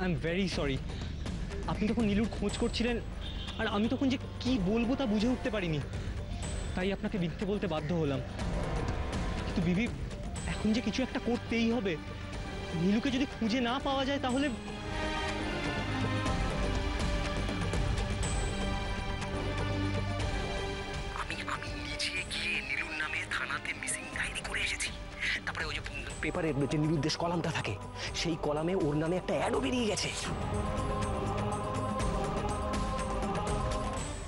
I'm very sorry. আপনি তখন নীলুর খোঁজ করছিলেন আর আমি তখন যে কি বলবো তা বুঝে উঠতে পারিনি, তাই আপনাকে মিথ্যে বলতে বাধ্য হলাম। কিন্তু বিবি, এখন যে কিছু একটা করতেই হবে। নীলুকে যদি খুঁজে না পাওয়া যায় তাহলে আমি নিজে গিয়ে নীলুর নামে থানাতে মিসিং ডায়েরি করে এসেছি। তারপরে ওই যে পেপারে যে নিরুদ্দেশ কলামটা থাকে, সেই কলামে ওর নামে একটা অ্যাডও বেরিয়ে গেছে।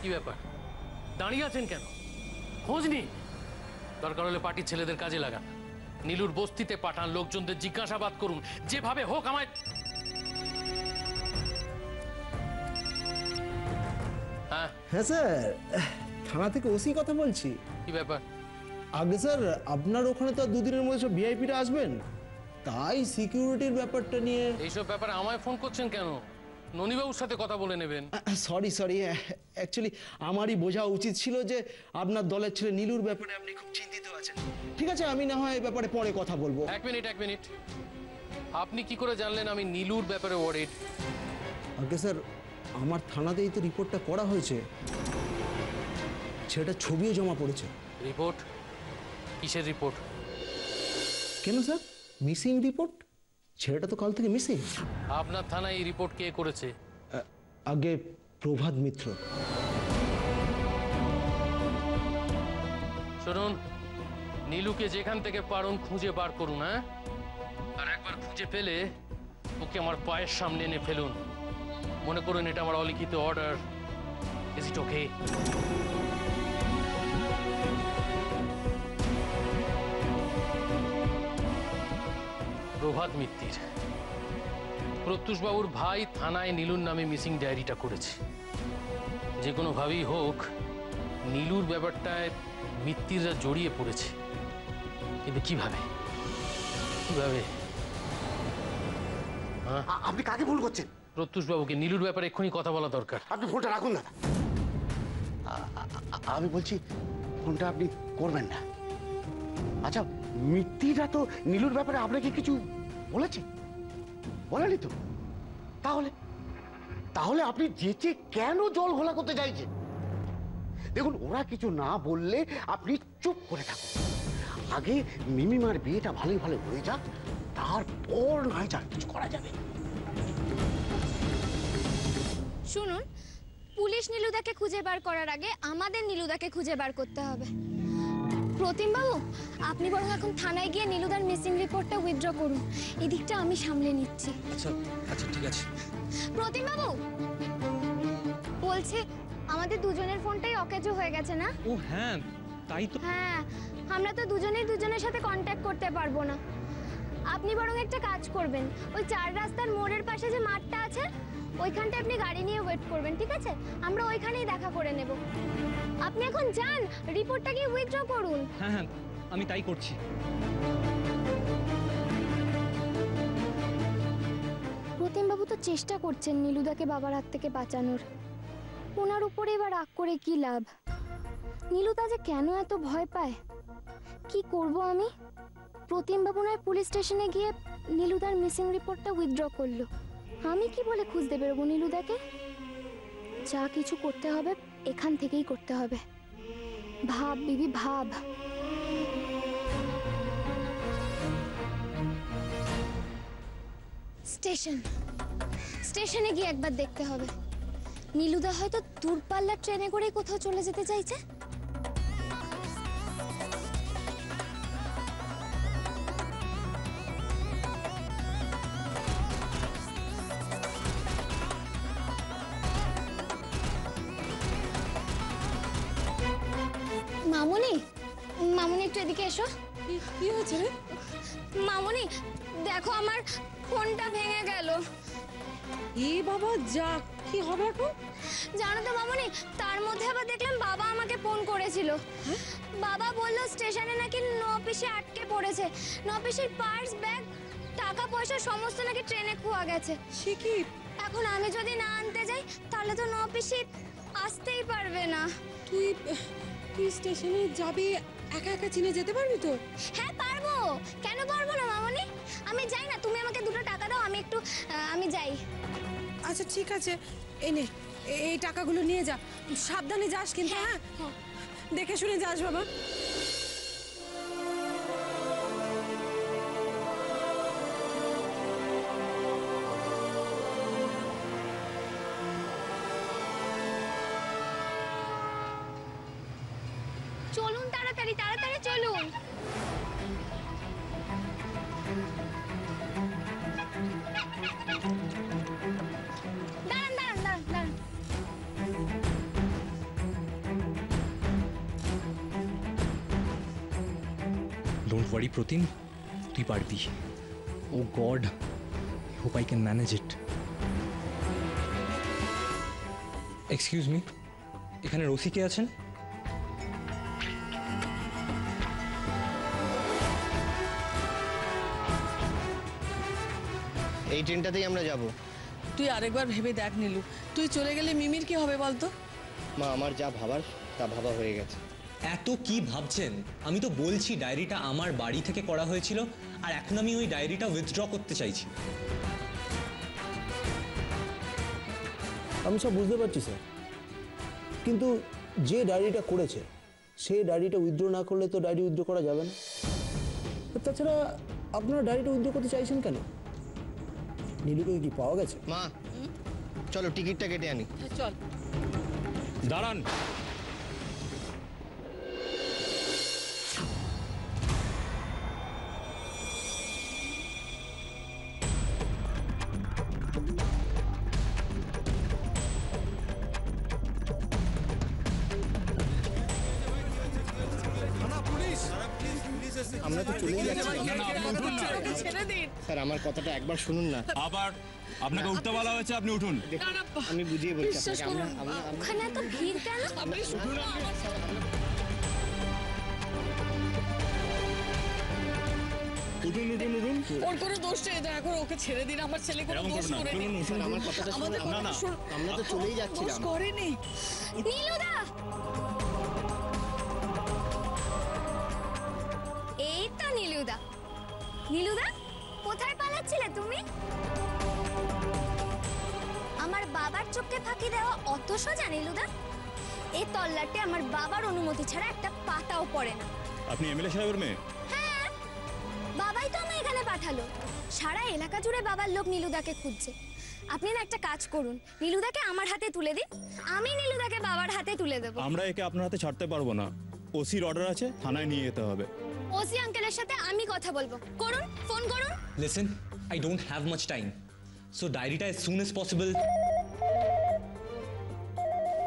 কি ব্যাপার, দাঁড়িয়ে আছেন কেন? খোঁজ নিন, দরকার হলে পার্টির ছেলেদের কাজে লাগান। নীলুর বস্তিতে পাঠান, লোকজনদের জিজ্ঞাসাবাদ করুন, যেভাবে হোক আমায়। হ্যাঁ হ্যাঁ স্যার, থানা থেকে ওসি কথা বলছি। কি ব্যাপার? আগে স্যার, আপনার ওখানে তো দুদিনের মধ্যে সব ভিআইপিরা আসবেন, তাই সিকিউরিটির ব্যাপারটা নিয়ে। এইসব ব্যাপারে আমায় ফোন করছেন কেন? ননিবাবুর সাথে কথা বলে নেবেন। সরি, অ্যাকচুয়ালি আমারই বোঝা উচিত ছিল যে আপনার দলের ছেলে নীলুর ব্যাপারে আপনি খুব চিন্তিত আছেন। ঠিক আছে, আমি না হয় ব্যাপারে পরে কথা বলবো। এক মিনিট, আপনি কি করে জানলেন আমি নীলুর ব্যাপারে ওয়ারিড? আগে স্যার, আমার থানাতেই তো রিপোর্টটা করা হয়েছে, সেটা ছবিও জমা পড়েছে। রিপোর্ট? কিসের রিপোর্ট? কেন স্যার, মিসিং রিপোর্ট? ছেলেটা তো কাল থেকে মিসিং। আপনার থানায় এই রিপোর্ট কে করেছে? আগে প্রভাত মিত্র। শুনুন, নীলুকে যেখান থেকে পারুন খুঁজে বার করুন, হ্যাঁ? আর একবার খুঁজে পেলে ওকে আমার পায়ের সামনে এনে ফেলুন। মনে করুন এটা আমার অলিখিত অর্ডার। ইজ ইট ওকে? প্রভাত মিত্তির, প্রত্যুষবাবুর ভাই থানায় নীলুর নামে মিসিং ডায়েরিটা করেছে। যে কোনোভাবেই হোক নীলুর ব্যাপারটায় মিত্তিররা জড়িয়ে পড়েছে, কিন্তু কিভাবে? আপনি কাকে ভুল করছেন? প্রত্যুষবাবুকে নীলুর ব্যাপারে এক্ষুনি কথা বলা দরকার। আপনি ফোনটা রাখুন দাদা। আমি বলছি ফোনটা আপনি করবেন না। আচ্ছা, মিত্তিরা তো নীলুর ব্যাপারে আপনাকে কিছু বলেছে? বলেনি তো? তাহলে আপনি যেচে কেন জল ঘোলা করতে চাইছেন? দেখুন, ওরা কিছু না বললে আপনি চুপ করে থাকুন। আগে মিমিমার বিয়েটা ভালোই ভালো হয়ে যাক, তারপর নয় যা কিছু করা যাবে। শুনুন, পুলিশ নীলুদাকে খুঁজে বার করার আগে আমাদের নীলুদাকে খুঁজে বার করতে হবে। প্রতিমবাবু, আপনি বরং এখন থানায় গিয়ে নীলুদার মিসিং রিপোর্টটা উইথড্র করুন। এদিকটা আমি সামলে নিচ্ছি। আচ্ছা ঠিক আছে। প্রতিমবাবু বলছে আমাদের দুজনের ফোনটাই অকেজো হয়ে গেছে না? ও হ্যাঁ, তাই তো। হ্যাঁ, আমরা তো দুজনের সাথে কন্ট্যাক্ট করতে পারবো না। আপনি বরং একটা কাজ করবেন, ওই 4 রাস্তার মোড়ের পাশে যে মাঠটা আছে ওইখানটায় আপনি গাড়ি নিয়ে ওয়েট করবেন, ঠিক আছে? আমরা ওইখানেই দেখা করে নেব। আপনি এখন যান, রিপোর্টটা গিয়ে উইথড্র করুন। হ্যাঁ, আমি তাই করছি। প্রতিমবাবু তো চেষ্টা করছেন নীলুদাকে বাবার হাত থেকে বাঁচানোর। ওনার উপরে এবার রাগ করে কি লাভ? নীলুদা যে কেন এত ভয় পায়, কি করব আমি? প্রতিমবাবু নয় পুলিশ স্টেশনে গিয়ে নীলুদার মিসিং রিপোর্টটা উইথড্র করলো, আমি কি বলে খুঁজতে বেরোবো নীলুদাকে? যা কিছু করতে হবে এখান থেকেই করতে হবে। ভাব বিবি ভাব। স্টেশনে গিয়ে একবার দেখতে হবে। নীলুদা হয়তো দূরপাল্লার ট্রেনে করেই কোথাও চলে যেতে চাইছে। মামুনি একটু এদিকে এসো। কি হয়েছে রে? মামুনি দেখো, আমার ফোনটা ভেঙে গেল। এ বাবা, যা, কি হবে এখন? জানো তো মামুনি, তার মধ্যে আবার দেখলাম বাবা আমাকে ফোন করেছিল। বাবা বলল স্টেশনে নাকি নপিসে আটকে পড়েছে। নপিসের পার্স, ব্যাগ, টাকা পয়সা সমস্ত নাকি ট্রেনে খোয়া গেছে। সে কি? এখন আমি যদি না আনতে যাই তাহলে তো নপিসে আসতেই পারবে না। তুই স্টেশনে যাবি একা একা চীনে যেতে পারবি তো? হ্যাঁ পারবো, কেন পারবো না মামনি? আমি যাই না, তুমি আমাকে 2টা টাকা দাও, আমি একটু আমি যাই। আচ্ছা ঠিক আছে, এই নে, এই টাকাগুলো নিয়ে যা, সাবধানে যাস কিন্তু। হ্যাঁ দেখে শুনে যাস বাবা। চলুন তাড়াতাড়ি তাড়াতাড়ি চলুন। দাঁড়ান দাঁড়ান দাঁড়ান দাঁড়ান। ডোন্ট ওয়ারি প্রতিম, তুই পারবি। Oh god, hope I can manage it. Excuse me, এখানে রসি কে আছেন? এই ট্রেনটাতেই আমরা যাব। তুই আরেকবার ভেবে দেখ নীলু, তুই চলে গেলে মিমির কি হবে বলতো? মা, আমার যা ভাবার তা ভাবা হয়ে গেছে। এত কি ভাবছেন? আমি তো বলছি ডায়েরিটা আমার বাড়ি থেকে করা হয়েছিল, আর এখন আমি ওই ডায়েরিটা উইথড্র করতে চাইছি। আমি সব বুঝতে পারছি স্যার, কিন্তু যে ডায়েরিটা করেছে সে ডায়েরিটা উইথড্র না করলে তো ডায়েরি উইথড্র করা যাবে না। তাছাড়া আপনারা ডায়েরিটা উইথড্র করতে চাইছেন কেন? নীলুকে কি পাওয়া গেছে? মা চলো টিকিটটা কেটে আনি। চল। দাঁড়ান, আমরা তো চলেই যাচ্ছি। ছেড়ে দিন। স্যার আমার কথাটা একবার শুনুন না। আবার আপনাকে উঠতে বলা হয়েছে, আপনি উঠুন। আমি বুঝিয়ে বলছি বিশ্বাস আপনাকে। করুন, ওখানে এত ভিড় কেন? আপনি শুনুন না আমার কথা। উঠুন উঠুন উঠুন। ওর কোনো দোষ নেই, দয়া করে ওকে ছেড়ে দিন। আমার ছেলে কোনো এরকম দোষ করবেন না, করেনি। চলুন, স্যার আমার কথাটা শুনুন। আমাদের না, না। কথা শুনুন। আমরা তো চলেই দোষ যাচ্ছিলাম। করেনি। নীলুদা, এই তো নীলুদা। নীলুদা, কোথায় পালাচ্ছিলে তুমি? আমার বাবার চোখে ফাঁকি দেওয়া অত সোজা নীলুদা? এই তল্লাটে আমার বাবার অনুমতি ছাড়া একটা পাতাও পড়ে না। আপনি এমএলএ সাহেবের মেয়ে? হ্যাঁ, বাবাই তো আমায় এখানে পাঠালো। সারা এলাকা জুড়ে বাবার লোক নীলুদাকে খুঁজছে। আপনি না একটা কাজ করুন, নীলুদাকে আমার হাতে তুলে দিন, আমি নীলুদাকে বাবার হাতে তুলে দেবো। আমরা একে আপনার হাতে ছাড়তে পারবো না। ওসির অর্ডার আছে, থানায় নিয়ে যেতে হবে। ওসি আঙ্কেলের সাথে আমি কথা বলবো। করুন, ফোন করুন। Listen, I don't have much time, so ডায়েরিটা as soon as possible।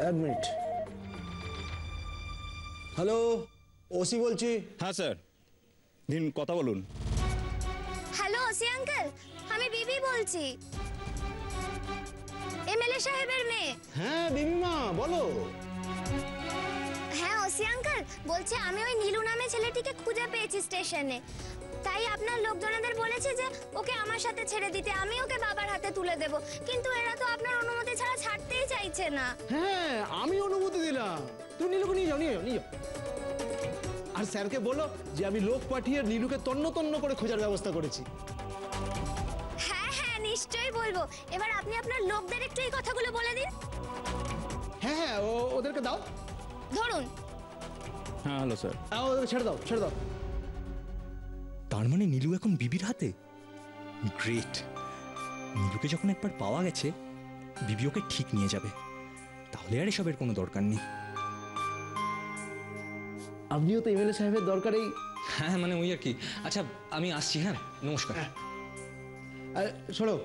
এক মিনিট। হ্যালো, ওসি বলছি। হ্যাঁ স্যার, দিন কথা বলুন। হ্যালো ওসি আঙ্কেল, আমি বিবি বলছি, এমএলএ সাহেবের মেয়ে। হ্যাঁ বিবিমা, বলো। হ্যাঁ ওসি আঙ্কেল, বলছি আমি ওই নীলু নামে ছেলেটিকে খুঁজে পেয়েছি স্টেশনে। তাই আপনার লোকজনেদের বলেছে যে ওকে আমার সাথে ছেড়ে দিতে, আমি ওকে বাবার হাতে তুলে দেব। কিন্তু এরা তো আপনার অনুমতি ছাড়া ছাড়তেই চাইছে না। হ্যাঁ, আমি অনুমতি দিলাম। তুমি নীলুকে নিয়ে যাও, নিয়ে যাও, নিয়ে যাও। আর স্যারকে বলো যে আমি লোক পাঠিয়ে নীলুকে তন্ন তন্ন করে খোঁজার ব্যবস্থা করেছি। হ্যাঁ হ্যাঁ নিশ্চয়ই বলবো। এবার আপনি আপনার লোকদের একটু এই কথাগুলো বলে দিন। হ্যাঁ হ্যাঁ, ওদেরকে দাও। ধরুন। হ্যাঁ হ্যালো স্যার। ওদেরকে ছেড়ে দাও, ছেড়ে দাও। তার মানে নীলু এখন বিবির হাতে? গ্রেট। নীলুকে যখন একবার পাওয়া গেছে, বিবি ওকে ঠিক নিয়ে যাবে। তাহলে আর এসবের কোনো দরকার নেই। আপনিও তো এমএলএ সাহেবের দরকারেই। হ্যাঁ মানে ওই আর কি। আচ্ছা আমি আসছি, হ্যাঁ নমস্কার। শোনো,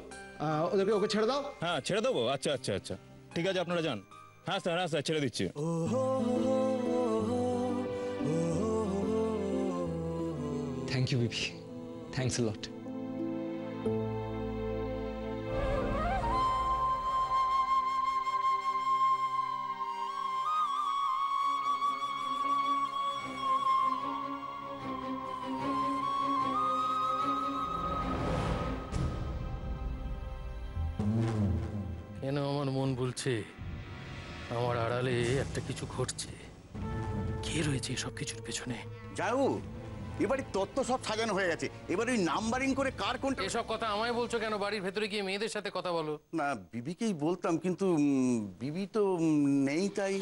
ওদেরকে ওকে ছেড়ে দাও। হ্যাঁ ছেড়ে দেবো। আচ্ছা আচ্ছা আচ্ছা, ঠিক আছে আপনারা যান। হ্যাঁ স্যার, হ্যাঁ স্যার, ছেড়ে দিচ্ছি। Thank you Bibi, thanks a লট। কেন আমার মন বলছে আমার আড়ালে একটা কিছু ঘটছে। কি কে রয়েছে সব কিছুর পেছনে? যাও, এবারে তত্ত্ব সব সাজানো হয়ে গেছে, এবার ওই নাম্বারিং করে কার কোনটা। এসব কথা আমায় বলছো কেন? বাড়ির ভেতরে গিয়ে মেয়েদের সাথে কথা বলো। না, বিবিকেই বলতাম, কিন্তু বিবি তো নেই, তাই।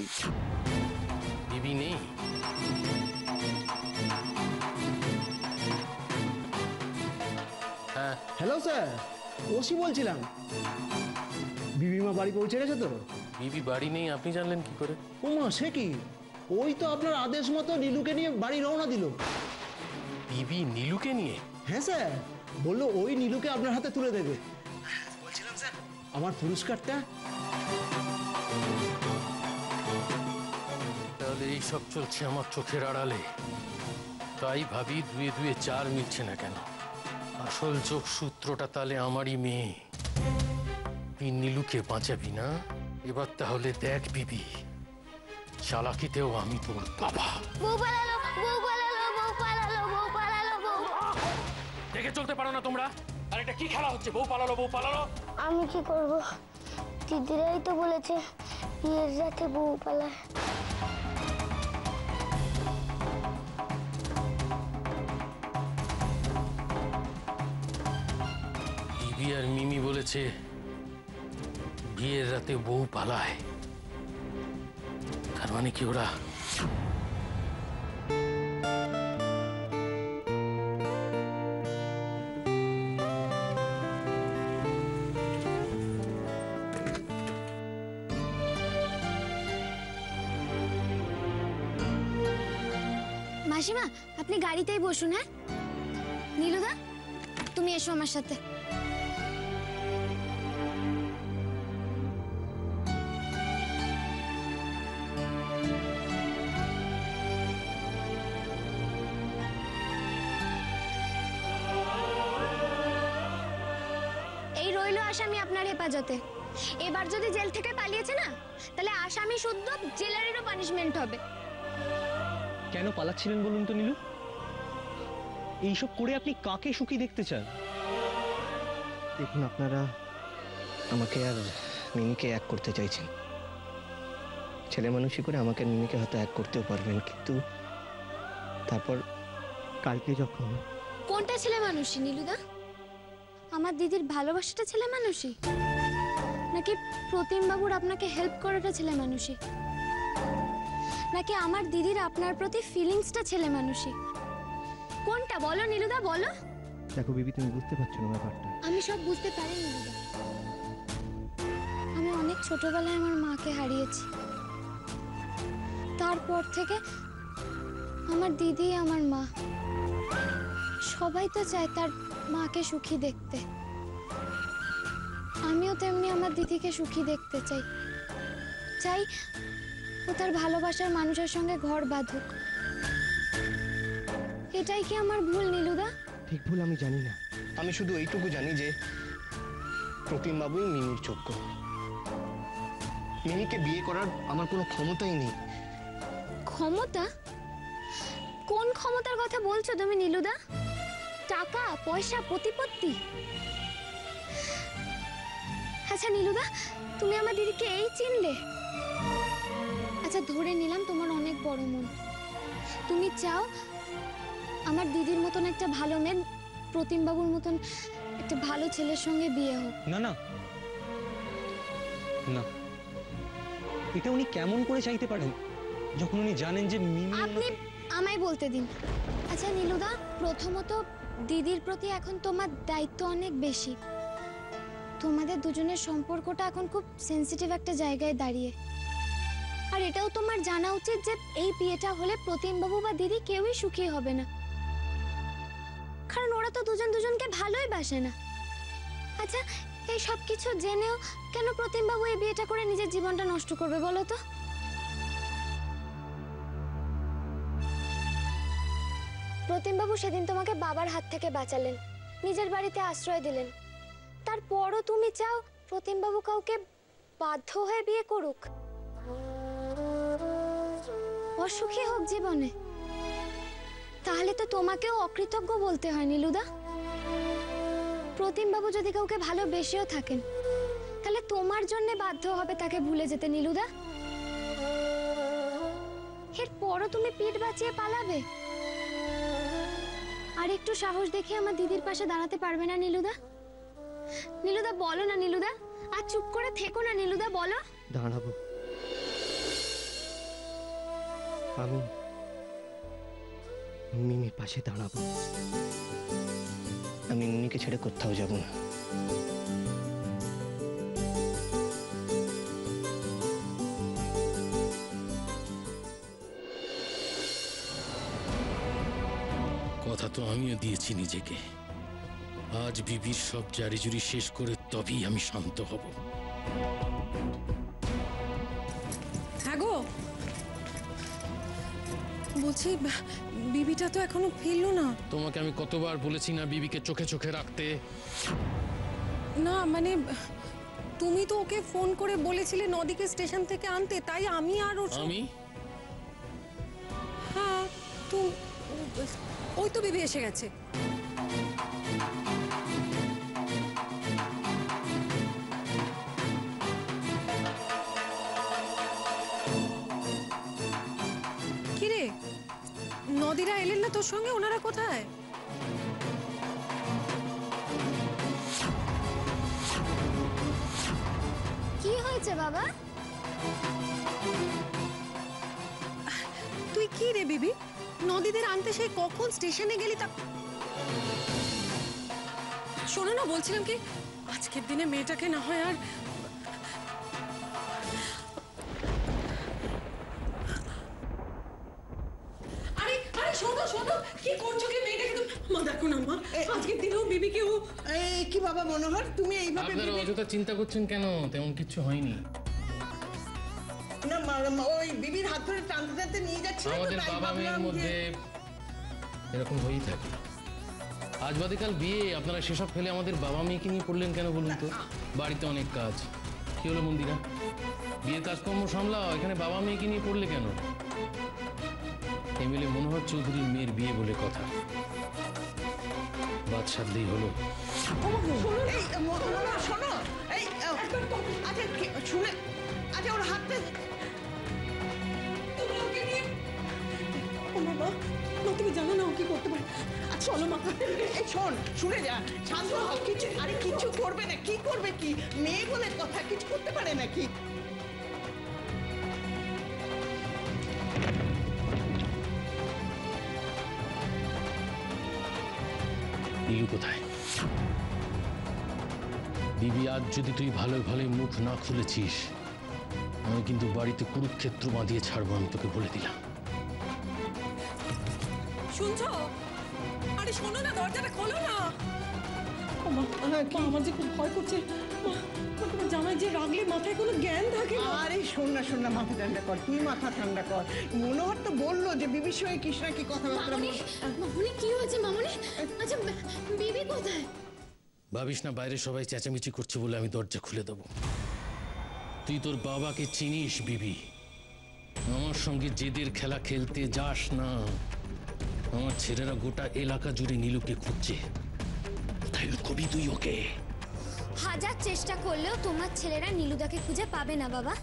বিবি নেই? হ্যাঁ, হ্যালো স্যার, ওসি বলছিলাম। বিবিমা বাড়ি পৌঁছে গেছে তো? বিবি বাড়ি নেই আপনি জানলেন কি করে? ওমা, সে কি? ওই তো আপনার আদেশ মতো নীলুকে নিয়ে বাড়ি রওনা দিল। বিবি নীলুকে নিয়ে? হ্যাঁ স্যার, বললো ওই নীলুকে আপনার হাতে তুলে দেবে। বলছিলাম স্যার, আমার পুরস্কারটা। তাহলে এই সব চলছে আমার চোখের আড়ালে। তাই ভাবি দুয়ে দুয়ে চার মিলছে না কেন। আসল যোগসূত্রটা তাহলে আমারই মেয়ে। তুই নীলুকে বাঁচাবি না? এবার তাহলে দেখ বিবি, চালাকিতেও আমি তোর বাবা। বউ পালালো, বউ পালালো, বউ পালালো, বউ পালালো, বউ। দেখে চলতে পারো না তোমরা? আর এটা কি খেলা হচ্ছে? বউ পালালো, বউ পালালো। আমি কি করব? দিদিরাই তো বলেছে বিয়ের রাতে বউ পালায়। বিবি আর মিমি বলেছে বিয়ের রাতে বউ পালায়। তার মানে কি ওরা মাসিমা, আপনি গাড়িতেই বসুন। হ্যাঁ নীলুদা, তুমি এসো আমার সাথে। এই রইল আসামি আপনার হেফাজতে। এবার যদি জেল থেকে পালিয়েছে না, তাহলে আসামি শুদ্ধ জেলারেরও পানিশমেন্ট হবে। কেন পালাচ্ছিলেন বলুন তো নীলু? এইসব করে আপনি কাকে সুখী দেখতে চান? দেখুন, আপনারা আমাকে আর মিমিকে এক করতে চাইছেন। ছেলে মানুষই করে আমাকে আর মিমিকে হয়তো এক করতেও পারবেন, কিন্তু তারপর কালকে যখন কোনটা ছেলে মানুষই নীলুদা? আমার দিদির ভালোবাসাটা ছেলে মানুষই, নাকি প্রতিম বাবুর আপনাকে হেল্প করাটা ছেলে মানুষই, নাকি আমার দিদির আপনার প্রতি ফিলিংসটা ছেলে মানুষই? কোনটা বলো নীলুদা, বলো। দেখো বিবি, তুমি বুঝতে পারছো না ব্যাপারটা। আমি সব বুঝতে পারি নীলুদা। আমি অনেক ছোটবেলায় আমার মাকে হারিয়েছি। তারপর থেকে আমার দিদি, আমার মা, সবাই তো চায় তার মাকে সুখী দেখতে। আমিও তেমনি আমার দিদিকে সুখী দেখতে চাই। চাই ও তার ভালোবাসার মানুষের সঙ্গে ঘর বাঁধুক। এটাই কি আমার ভুল নীলুদা? ঠিক ভুল আমি জানি না, আমি শুধু এইটুকু জানি যে প্রতিম বাবুই মিমির যোগ্য। মিমিকে বিয়ে করার আমার কোনো ক্ষমতাই নেই। ক্ষমতা? কোন ক্ষমতার কথা বলছো তুমি নীলুদা? টাকা পয়সা প্রতিপত্তি? আচ্ছা নীলুদা, তুমি আমার দিদিকে এই চিনলে? আচ্ছা ধরে নিলাম তোমার অনেক বড় মন, তুমি চাও আমার দিদির মতন একটা ভালো মেয়ে প্রতিম বাবুর মতন একটা ভালো ছেলের সঙ্গে বিয়ে হোক। না না না, এটা উনি কেমন করে চাইতে পারেন যখন উনি জানেন যে মিমি আপনি আমায় বলতে দিন। আচ্ছা নীলুদা, প্রথমত দিদির প্রতি এখন তোমার দায়িত্ব অনেক বেশি। তোমাদের দুজনের সম্পর্কটা এখন খুব সেনসিটিভ একটা জায়গায় দাঁড়িয়ে। আর এটাও তোমার জানা উচিত যে এই বিয়েটা হলে প্রতিম বাবু বা দিদি কেউই সুখী হবে না, কারণ ওরা তো দুজন দুজনকে ভালোই বাসে না। আচ্ছা এই সব কিছু জেনেও কেন প্রতিম বাবু এই বিয়েটা করে নিজের জীবনটা নষ্ট করবে বলো তো? প্রতিম বাবু সেদিন তোমাকে বাবার হাত থেকে বাঁচালেন, নিজের বাড়িতে আশ্রয় দিলেন। তারপরও তুমি চাও প্রতিম বাবু কাউকে বাধ্য হয়ে বিয়ে করুক, অসুখী হোক জীবনে? তাহলে তো তোমাকেও অকৃতজ্ঞ বলতে হয় নীলুদা। প্রতিম বাবু যদি কাউকে ভালোবেসেও থাকেন, তাহলে তোমার জন্য বাধ্য হবে তাকে ভুলে যেতে নীলুদা। এরপর বড় তুমি পিঠ বাঁচিয়ে পালাবে? আর একটু সাহস দেখে আমার দিদির পাশে দাঁড়াতে পারবে না নীলুদা? নীলুদা বলো না নীলুদা, আর চুপ করে থেকো না নীলুদা, বলো। দাঁড়াবো। আমি মিমির পাশে দাঁড়াবো। আমি মিমিকে ছেড়ে কোথাও যাব না। কথা তো আমিও দিয়েছি নিজেকে, আজ বিবির সব জারিজুরি শেষ করে তবেই আমি শান্ত হব। হ্যাঁ গো, বলছি বিবিটা তো এখনো ফিরলো না। তোমাকে আমি কতবার বলেছি না বিবিকে চোখে চোখে রাখতে? না মানে তুমি তো ওকে ফোন করে বলেছিলে নদীকে স্টেশন থেকে আনতে, তাই আমি আর ওর আমি হ্যাঁ তো ওই তো বিবি এসে গেছে। কিরে, নদীরা এলেন না তোর সঙ্গে? ওনারা কোথায়? কি হয়েছে বাবা? তুই কি রে বিবি, নদীদের আনতে সেই কখন স্টেশনে গেলি? তা শোনো না, বলছিলাম কি আজকের দিনে মেয়েটাকে না হয় আর আরে আরে শোনো শোনো, কি করছো কি মেয়েটাকে? তো মা দেখো না মা, আজকের দিনেও বিবিকে ও কি বাবা মনোহর, তুমি এইভাবে আপনারা অযথা চিন্তা করছেন কেন? তেমন কিছু হয়নি। না ওই বিবির হাত ধরে টানতে টানতে নিয়ে যাচ্ছে। আমাদের বাবা মেয়ের মধ্যে এরকম হয়েই থাকে। আজ বাদে কাল বিয়ে, আপনারা সেসব ফেলে আমাদের বাবা মেয়েকে নিয়ে পড়লেন কেন বলুন তো? বাড়িতে অনেক কাজ। কি হলো মন্দিরা, বিয়ের কাজকর্ম সামলাও, এখানে বাবা মেয়েকে নিয়ে পড়লে কেন? এমএলএ মনোহর চৌধুরীর মেয়ের বিয়ে বলে কথা, বাদ সাধলেই হলো। শোনো এই আচ্ছা শুনে, আচ্ছা ওর হাতটা তুমি ওকে নিয়ে ও বাবা, তুমি জানো না ও কি করতে পারে? আচ্ছা চলো মা। এই শোন, শুনে যা, শান্ত হও। কিছু আরে কিছু করবে না। কি করবে? কি মেয়ে বলে কথা, কিছু করতে পারে নাকি? নীলু কোথায়? বিবি, আজ যদি তুই ভালো ভালো মুখ না খুলেছিস, আমি কিন্তু বাড়িতে কুরুক্ষেত্র বাঁধিয়ে ছাড়বো, আমি তোকে বলে দিলাম। শুনছো? আরে শোনো না, দরজাটা খোলো না। ও মা, আমার যে খুব ভয় করছে। মা, তোমার জামাই যে রাগলে মাথায় কোনো জ্ঞান থাকে না। আরে শোন না, মাথা ঠান্ডা কর, তুই মাথা ঠান্ডা কর। মনোহর তো বললো যে বিবির সঙ্গে কৃষ্ণা কি কথাবার্তা মামুনি কি হয়েছে মামুনি? আচ্ছা বিবি কোথায়? ভাবিস না বাইরে সবাই চেঁচামেচি করছে বলে আমি দরজা খুলে দেবো। তুই তোর বাবাকে চিনিস বিবি, আমার সঙ্গে জেদের খেলা খেলতে যাস না। আমার ছেলেরা গোটা এলাকা জুড়ে নীলুকে খুঁজছে, কোথায় কবি তুই ওকে? হাজার চেষ্টা করলেও তোমার ছেলেরা নীলুদাকে খুঁজে পাবে না বাবা।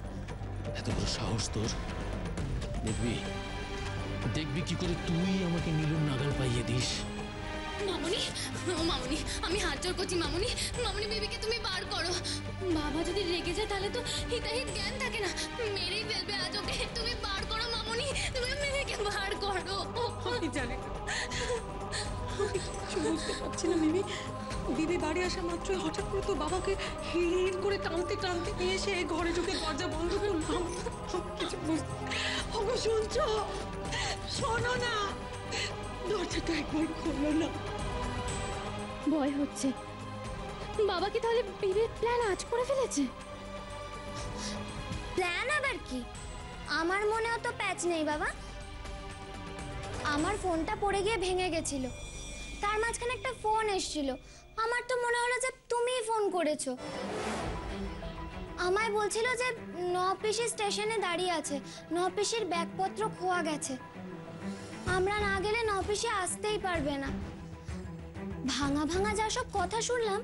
এত বড় সাহস তোর? দেখবি দেখবি কি করে তুই আমাকে নীলুর নাগাল পাইয়ে দিস। মামুনি, ও মামুনি, আমি হাত জোর করছি মামুনি, মামুনি বিবিকে তুমি বার করো। বাবা যদি রেগে যায় তাহলে তো হিতাহিত জ্ঞান থাকে না, মেরেই ফেলবে আজ ওকে। তুমি বার করো মামুনি, তুমি মেয়েকে বার করো। আমি জানি, কিছু বুঝতে পারছি না বিবি। বিবি বাড়ি আসা মাত্রই হঠাৎ করে তো বাবাকে হিড় করে টানতে টানতে নিয়ে এসে ঘরে ঢুকে দরজা বন্ধ করলাম। কিছু বুঝতে ওগো, শুনছো? শোনো না, দরজাটা একবার খোলো না। ভয় হচ্ছে, বাবা কি তাহলে বিবির প্ল্যান আজ করে ফেলেছে? প্ল্যান আবার কি? আমার মনে অত প্যাচ নেই বাবা। আমার ফোনটা পড়ে গিয়ে ভেঙে গেছিল, তার মাঝখানে একটা ফোন এসেছিল। আমার তো মনে হলো যে তুমিই ফোন করেছো। আমায় বলছিল যে নপিসি স্টেশনে দাঁড়িয়ে আছে, নপিসির ব্যাগপত্র খোয়া গেছে, আমরা না গেলে নপিসি আসতেই পারবে না। ভাঙা ভাঙা যা সব কথা শুনলাম,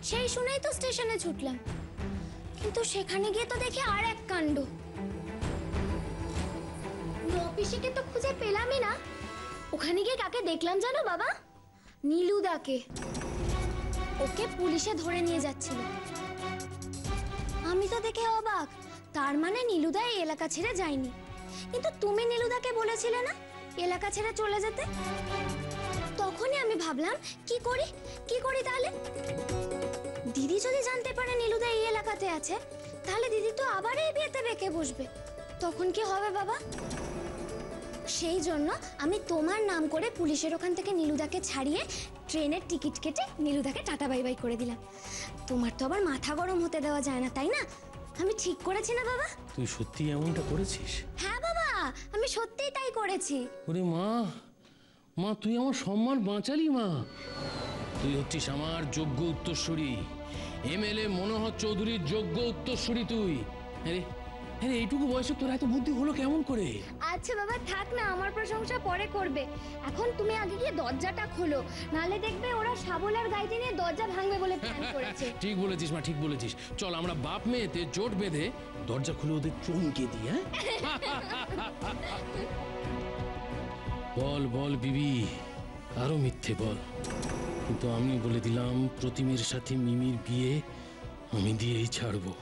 সেই শুনেই তো স্টেশনে ছুটলাম। কিন্তু সেখানে গিয়ে তো দেখি আর এক কাণ্ড। পিসিকে তো খুঁজে পেলামই না। ওখানে গিয়ে কাকে দেখলাম জানো বাবা? নীলুদাকে। ওকে পুলিশে ধরে নিয়ে যাচ্ছিল। আমি তো দেখে অবাক, তার মানে নীলুদা এই এলাকা ছেড়ে যায়নি। কিন্তু তুমি নীলুদাকে বলেছিলে না এলাকা ছেড়ে চলে যেতে? তখনই আমি ভাবলাম কি করি তাহলে? দিদি যদি জানতে পারে নীলুদা এই এলাকাতে আছে, তাহলে দিদি তো আবার এই বিয়েতে বেঁকে বসবে। তখন কি হবে বাবা? সেই জন্য আমি তোমার নাম করে পুলিশের ওখান থেকে নীলুদাকে ছাড়িয়ে ট্রেনের টিকিট কেটে নীলুদাকে টাটা বাই বাই করে দিলাম। তোমার তো আবার মাথা গরম হতে দেওয়া যায় না, তাই না? আমি ঠিক করেছি না বাবা? তুই সত্যি এমনটা করেছিস? হ্যাঁ বাবা, আমি সত্যিই তাই করেছি। ওরে মা, মা তুই আমার সম্মান বাঁচালি মা। তুই হচ্ছিস আমার যোগ্য উত্তরসূরি, এমএলএ মনোহর চৌধুরীর যোগ্য উত্তরসূরি তুই। আরে আরে এইটুকু বয়সে তোর এত বুদ্ধি হলো কেমন করে? আচ্ছা বাবা থাক না, আমার প্রশংসা পরে করবে। এখন তুমি আগে গিয়ে দরজাটা খোলো, নালে দেখবে ওরা শাবল আর গাইতে নিয়ে দরজা ভাঙবে বলে প্ল্যান করেছে। ঠিক বলেছিস মা, ঠিক বলেছিস। চল আমরা বাপ মেয়েতে জোট বেঁধে দরজা খুলে ওদের চমকে দিই। হ্যাঁ বল বল বিবি, আরো মিথ্যে বল। কিন্তু আমি বলে দিলাম প্রতিমের সাথে মিমির বিয়ে আমি দিয়েই ছাড়বো।